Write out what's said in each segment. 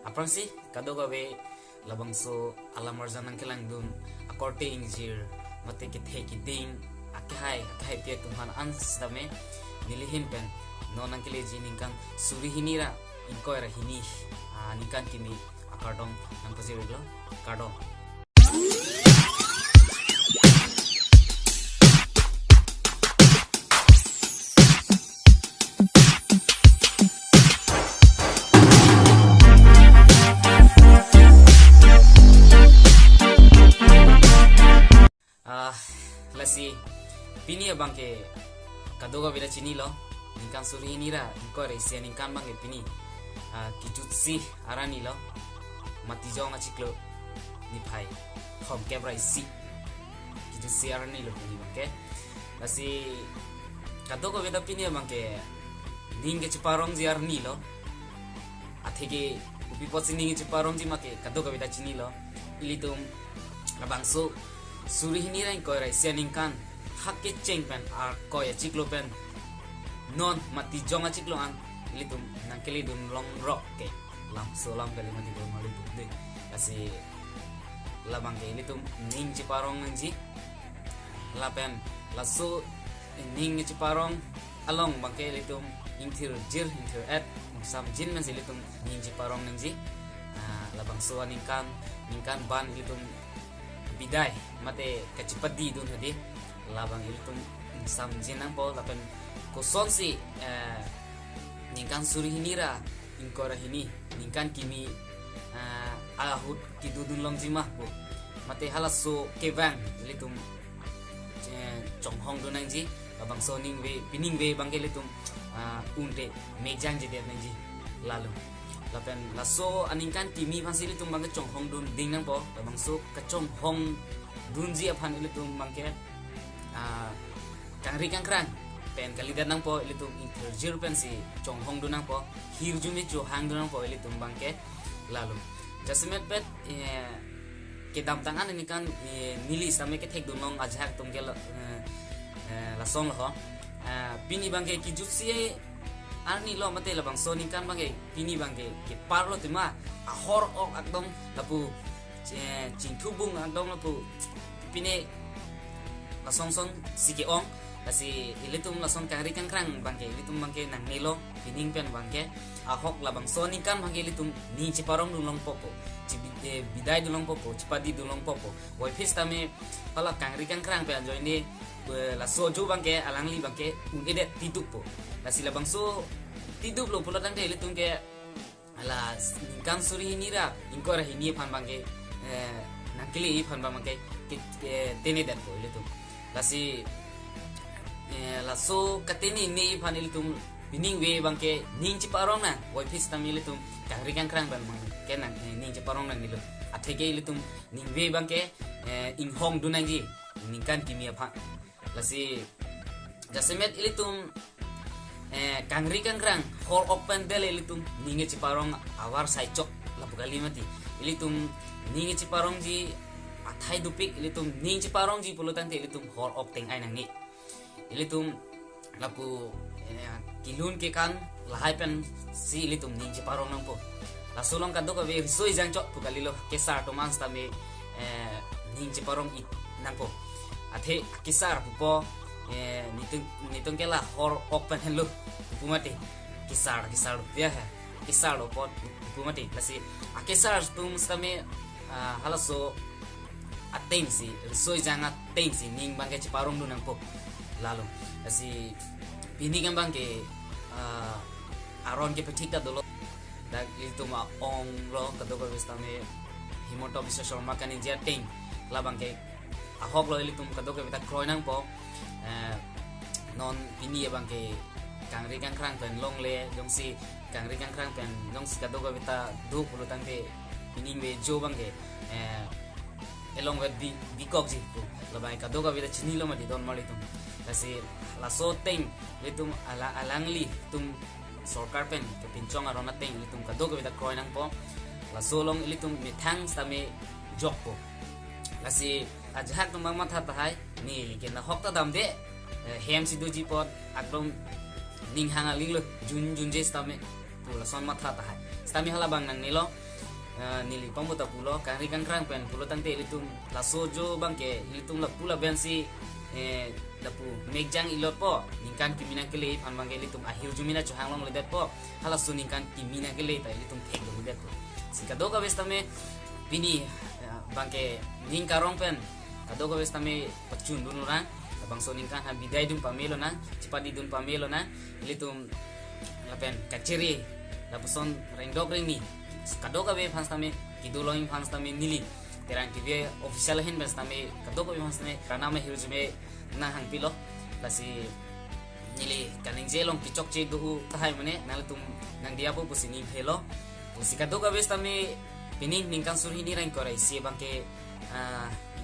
Aprang sih kado gawe labang so alam arjan nang kelang dun according jir mate kit he kiding akai pia tuhan ans tame nilihin pen no nang kele jining kan suri hinira inko era hini nikan kimi akardong nang paziriglo kardong. Lasi pini abang ke kadoga bela chini lo ningkan suri hinira inko era isia ningkan bang ke pini kijutsi arani lo mati jong achiklo ni phai hom kebra isi kijutsi arani lo pini bang ke lasi kadoga bela pini abang ke ning ke chiparong ji arni lo athege upi pochi ning chiparong ji make kadoga bela chini lo ilitum abang so suri hinira inko era isia ningkan hakke cheng pen ar ko ya chiklo pen non mati jonga chiklo an litum nangkeli dun long rock ke lam so lam kali mati do mali de kasi labang ke litum ning ciparong nji lapen laso ning ciparong along bangke litum intir jir intir at sam jin men litum ning ciparong nji labang so ningkan ban litum bidai mate kacipadi dun hadi labang litum sam jin ang po lapen koson si ningkan suri hinira ingkora hini ningkan kimi ahut kidudun long jimah po mate halaso kevang litum chonghong dunang ji abang so ning we pining we bangke litum unte mejang jadi nang ji lalu lapen laso aningkan kimi phansi litum bangke chonghong dun ding nang po abang so kachonghong dun ji aphan litum bangke kangri kangkrang pen kalidat nang po ilitum interjir pen si chonghong dunang po hirjumi cho hang dunang po ilitum bangke lalu jasmet pet ke dam tangan ini kan nili same ke thek dunong ajhak tum ke la song lo pini bangke ki jutsi arni lo mate la bang so ning kan bangke pini bangke ke parlo tima ahor ok akdom lapu cingthubung akdom lapu pini la song sike ong kasi ilitum lason kangri kangkrang bangke ilitum bangke nang nilo pining pen bangke ahok labang soni kan bangke ilitum ni ciparong dulong popo bidai dulong popo cipadi dulong popo wai pis tame pala kangri kangkrang pe anjo ini la sojo bangke alangli bangke unede tidup po lasi labang so tidup lo pula tangke ilitum ke ala ningkan suri hinira ingkora hini pan bangke nangkili pan bangke tene dan po ilitum lasi laso katini ni panil tum bining we bangke ning ciparong na wai pis tamil tum kangri kangkrang ban mang kenan ning ciparong na nilu athege ilitum ning we bangke ing hong dunangi ningkan kimia pha lasi jasemet ilitum kangri kangkrang hor open del ilitum ning ciparong awar saicok lapu kali mati ilitum ning ciparong ji athai dupik ilitum ning ciparong ji pulutan te ilitum hor ok teng ai nangi ilitum lapu kilun ke kan lahai pen si ilitum ning ciparong nang po la solong kado ka be risoi jang chok pu kalilo kesar to mans tame ning ciparong it nang po athe kisar pu po nitung kela hor ok pen hello pu mate kisar dia ha kisar lo po pu mate lasi akisar tum stame halaso ateng si risoi jang ateng si ning bangke ciparong du nang po lalu kasi pini kan bangke aron ke petika dolo dak itu ma ong lo kadoga bestame himoto bisa shorma kan inja ting la bangke ahok lo ilitum kadoga beta kroinang po non pini ya bangke kangri kangkrang pen long le dong si kangri kangkrang pen dong si kadoga beta du pulutan ke pini me jo bangke elong wet di kok ji tu la bangke kadoga beta chini lo ma di don malitum kasi laso teng litum alangli tum sorkar pen ke pincong arona teng litum kadoga beta kroinang po laso long litum mithang same jok po lasi ajhak tum mama tha tahai ni ke na hokta dam de hem si doji pot akrom ning hanga linglo jun je stame tu lason ma tha tahai stame hala bang nang nilo nili pamuta pulo kari kang krang pen pulo tante ilitum la sojo bangke ilitum la pula bensi dapu megjang ilot po ningkan kimina kele pan bangke ilitum akhir jumina chuhang long ledet po hala su ningkan kimina kele ta ilitum thek do ledet po sikado ka bestame bini bangke ningkarong pen kado ka bestame pacun dunura bangso ningkan ha bidai dun pamelo na cipadi dun pamelo na ilitum lapen kaciri lapuson rendok rini kado ka be fans tame kidulong fans tame nili terang tv official hin bes tame kado ka be fans tame kana me hirjume na hang pilo lasi nili kaning jelong kicok che du tahai mane nalatum nang dia po pusini phelo pusi kado ka be tame pini ningkan surhi ni rang korai si bangke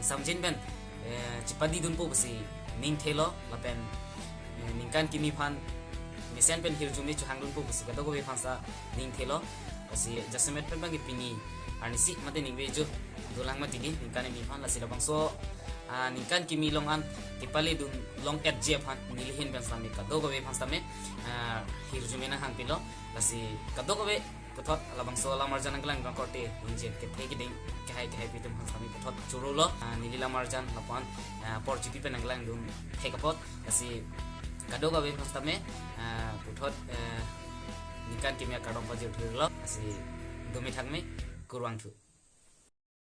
samjin ben cipadi dun po pusi ning thelo lapen ningkan kimi fan besen pen hirjumi chu hanglun po pusi kado ko be fansa ning thelo asi jasemet pen bangi pini ani si mate ning bejo dolang mati di ningkan mi fan la sila bangso ningkan kimi long an tipali dun long et je fan nilihin ben sami kado ko be fansa me hirjumi na hang pilo lasi kado ko be putot la bangso la marjan anglang bang korte inje ke theki ding kahai pitum han sami putot churulo nilila marjan lapan por chipi pen anglang dum thekapot lasi kado ka be fastame putot nikan kimia kadong paje uthilo asi domi thangme kurwang thu